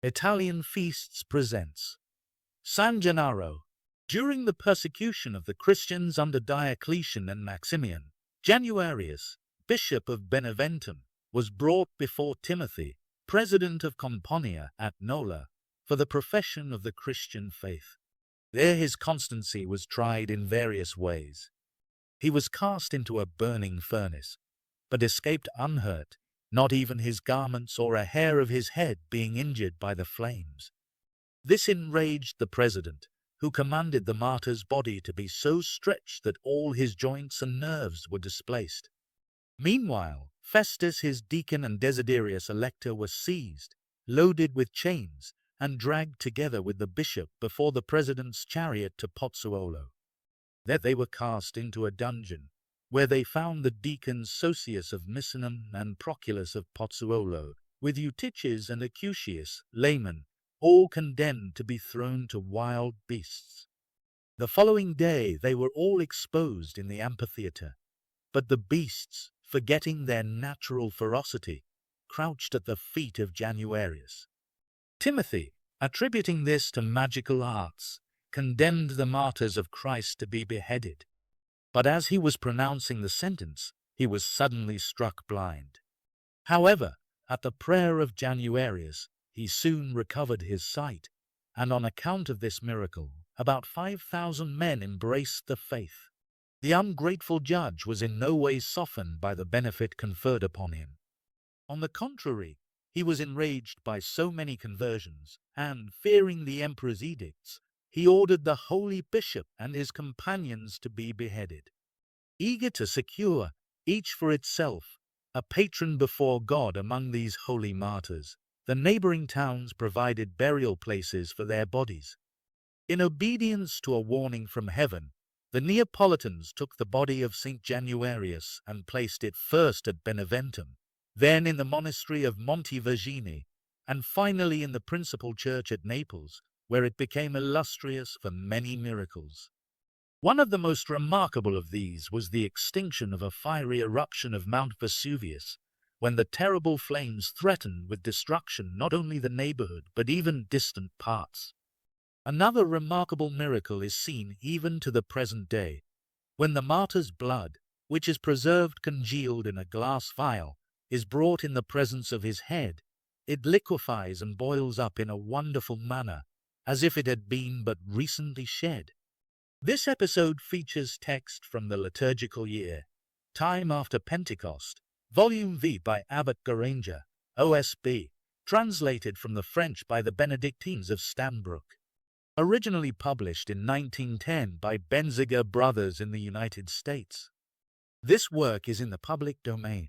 Italian Feasts presents San Gennaro. During the persecution of the Christians under Diocletian and Maximian, Januarius, bishop of Beneventum, was brought before Timothy, president of Campania at Nola, for the profession of the Christian faith. There his constancy was tried in various ways. He was cast into a burning furnace, but escaped unhurt, not even his garments or a hair of his head being injured by the flames. This enraged the president, who commanded the martyr's body to be so stretched that all his joints and nerves were displaced. Meanwhile, Festus his deacon and Desiderius elector were seized, loaded with chains, and dragged together with the bishop before the president's chariot to Pozzuolo. There they were cast into a dungeon, where they found the deacons Sosius of Misenum and Proculus of Pozzuolo, with Eutyches and Acucius, laymen, all condemned to be thrown to wild beasts. The following day they were all exposed in the amphitheatre, but the beasts, forgetting their natural ferocity, crouched at the feet of Januarius. Timothy, attributing this to magical arts, condemned the martyrs of Christ to be beheaded. But as he was pronouncing the sentence, he was suddenly struck blind. However, at the prayer of Januarius, he soon recovered his sight, and on account of this miracle, about 5,000 men embraced the faith. The ungrateful judge was in no way softened by the benefit conferred upon him. On the contrary, he was enraged by so many conversions, and, fearing the emperor's edicts, he ordered the holy bishop and his companions to be beheaded. Eager to secure, each for itself, a patron before God among these holy martyrs, the neighboring towns provided burial places for their bodies. In obedience to a warning from heaven, the Neapolitans took the body of St. Januarius and placed it first at Beneventum, then in the monastery of Monte Vergine, and finally in the principal church at Naples, where it became illustrious for many miracles. One of the most remarkable of these was the extinction of a fiery eruption of Mount Vesuvius, when the terrible flames threatened with destruction not only the neighborhood but even distant parts. Another remarkable miracle is seen even to the present day, when the martyr's blood, which is preserved congealed in a glass vial, is brought in the presence of his head. It liquefies and boils up in a wonderful manner, as if it had been but recently shed. This episode features text from the liturgical year, Time After Pentecost, Volume V by Abbot Garanger, OSB, translated from the French by the Benedictines of Stanbrook. Originally published in 1910 by Benziger Brothers in the United States. This work is in the public domain.